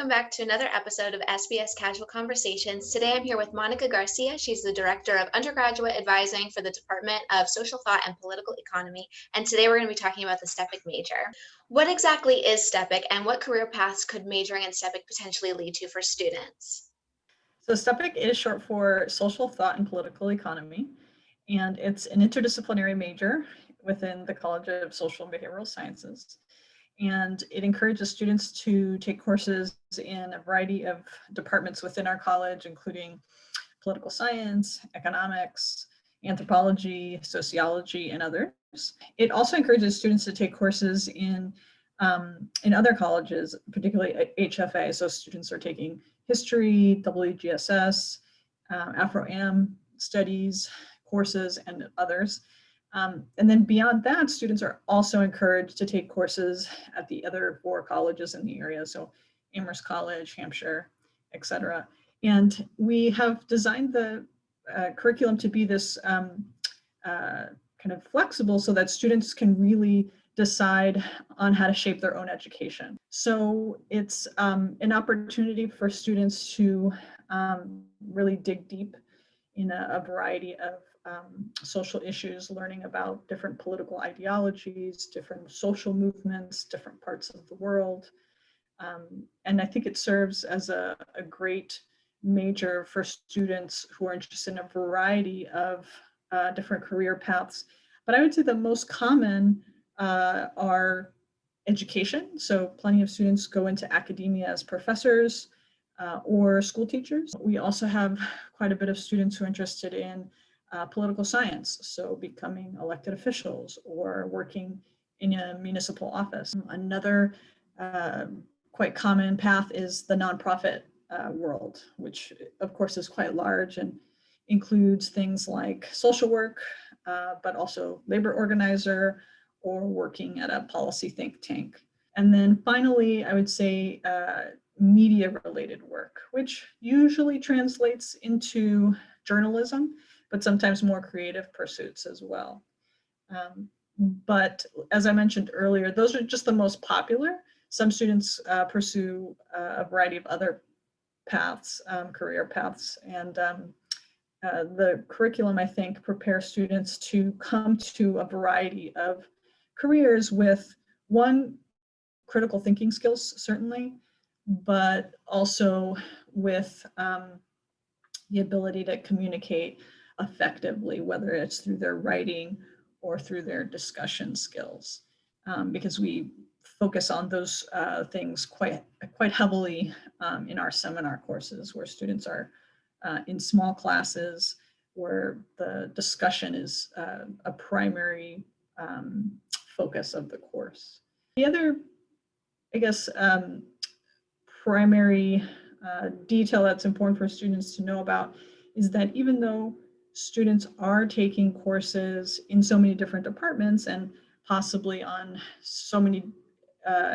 welcome back to another episode of SBS Casual Conversations. Today I'm here with Monica Garcia. She's the Director of Undergraduate Advising for the Department of Social Thought and Political Economy. And today we're going to be talking about the STPEC major. What exactly is STPEC and what career paths could majoring in STPEC potentially lead to for students? So STPEC is short for Social Thought and Political Economy, and it's an interdisciplinary major within the College of Social and Behavioral Sciences. And it encourages students to take courses in a variety of departments within our college, including political science, economics, anthropology, sociology, and others. It also encourages students to take courses in other colleges, particularly at HFA. So students are taking history, WGSS, Afro-Am studies courses, and others. And then beyond that, students are also encouraged to take courses at the other 4 colleges in the area, so Amherst College, Hampshire, etc. And we have designed the curriculum to be this kind of flexible so that students can really decide on how to shape their own education. So it's an opportunity for students to really dig deep in a variety of social issues, learning about different political ideologies, different social movements, different parts of the world. And I think it serves as a great major for students who are interested in a variety of different career paths. But I would say the most common are education. So plenty of students go into academia as professors or school teachers. We also have quite a bit of students who are interested in political science, so becoming elected officials or working in a municipal office. Another quite common path is the nonprofit world, which of course is quite large and includes things like social work, but also labor organizer or working at a policy think tank. And then finally, I would say media related work, which usually translates into journalism, but sometimes more creative pursuits as well. But as I mentioned earlier, those are just the most popular. Some students pursue a variety of other paths, career paths, and the curriculum, I think, prepares students to come to a variety of careers with one, critical thinking skills, certainly, but also with the ability to communicate effectively, whether it's through their writing or through their discussion skills, because we focus on those things quite heavily in our seminar courses, where students are in small classes, where the discussion is a primary focus of the course. The other, I guess, primary detail that's important for students to know about is that even though students are taking courses in so many different departments and possibly on so many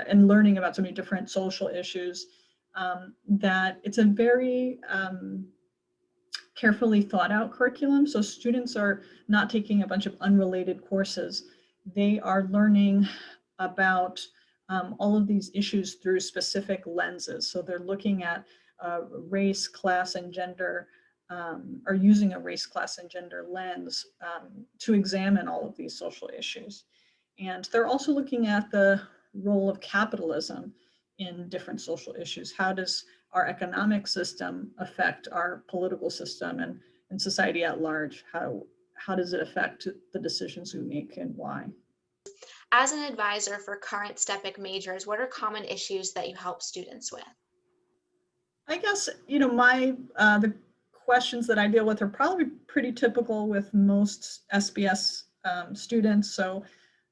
and learning about so many different social issues, that it's a very carefully thought out curriculum. So students are not taking a bunch of unrelated courses. They are learning about all of these issues through specific lenses. So they're looking at race, class, and gender, or using a race, class, and gender lens to examine all of these social issues. And they're also looking at the role of capitalism in different social issues. How does our economic system affect our political system and society at large? How does it affect the decisions we make and why? As an advisor for current STPEC majors, what are common issues that you help students with? I guess, the questions that I deal with are probably pretty typical with most SBS students. So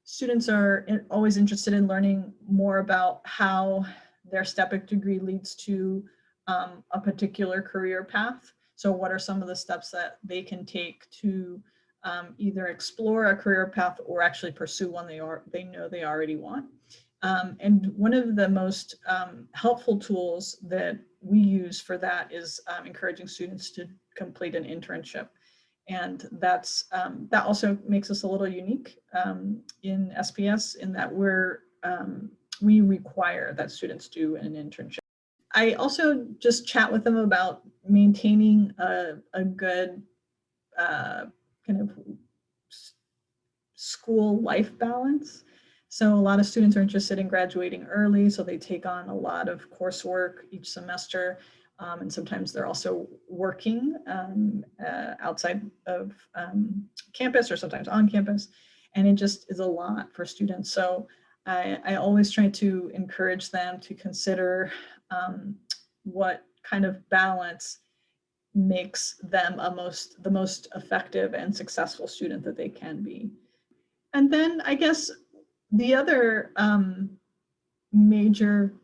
students are always interested in learning more about how their STPEC degree leads to a particular career path. So what are some of the steps that they can take to either explore a career path or actually pursue one they know they already want. And one of the most helpful tools that we use for that is encouraging students to complete an internship. And that also makes us a little unique in SPS in that we require that students do an internship. I also just chat with them about maintaining a good kind of school life balance. So a lot of students are interested in graduating early, so they take on a lot of coursework each semester. And sometimes they're also working outside of campus or sometimes on campus. And it just is a lot for students. So I always try to encourage them to consider what kind of balance makes them the most effective and successful student that they can be. And then I guess the other major,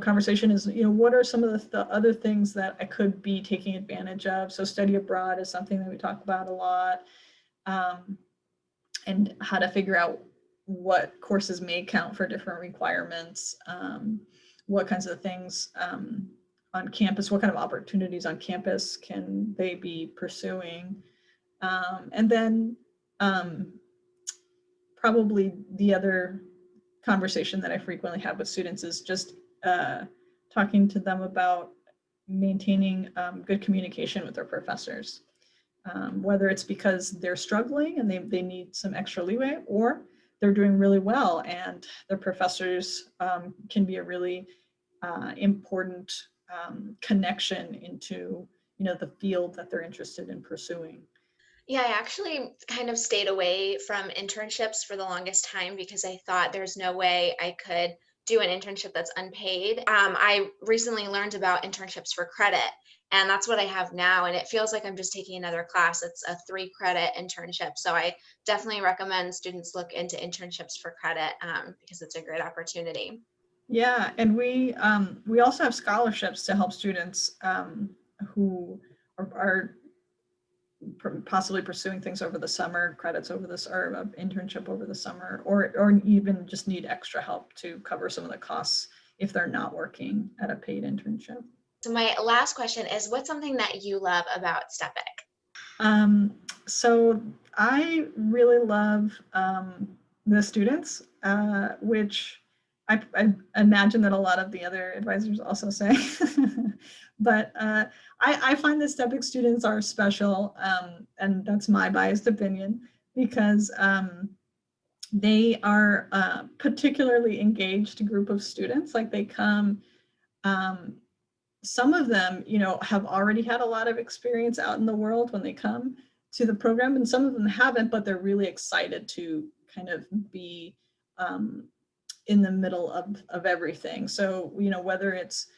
conversation is, what are some of the other things that I could be taking advantage of? So study abroad is something that we talk about a lot, and how to figure out what courses may count for different requirements, what kinds of things on campus, what kind of opportunities on campus can they be pursuing? And then probably the other conversation that I frequently have with students is just talking to them about maintaining good communication with their professors, whether it's because they're struggling and they need some extra leeway, or they're doing really well and their professors can be a really important connection into the field that they're interested in pursuing. Yeah, I actually kind of stayed away from internships for the longest time because I thought there's no way I could do an internship that's unpaid. I recently learned about internships for credit, and that's what I have now. And it feels like I'm just taking another class. It's a 3 credit internship. So I definitely recommend students look into internships for credit because it's a great opportunity. Yeah, and we also have scholarships to help students who are possibly pursuing things over the summer, credits over this, or an internship over the summer, or even just need extra help to cover some of the costs if they're not working at a paid internship. So my last question is, what's something that you love about STPEC? So I really love the students, which I imagine that a lot of the other advisors also say. But I find the STPEC students are special, and that's my biased opinion, because they are a particularly engaged group of students. Like they come, some of them, have already had a lot of experience out in the world when they come to the program, and some of them haven't, but they're really excited to kind of be in the middle of everything. So, whether it's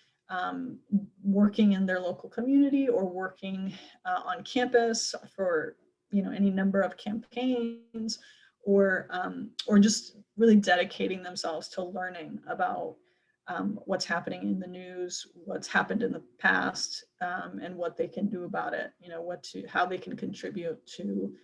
working in their local community or working on campus for, any number of campaigns, or just really dedicating themselves to learning about what's happening in the news, what's happened in the past, and what they can do about it. How they can contribute to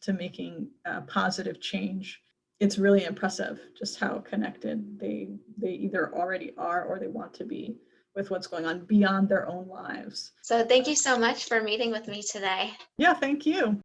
making positive change. It's really impressive just how connected they either already are or they want to be with what's going on beyond their own lives. So thank you so much for meeting with me today. Yeah, thank you.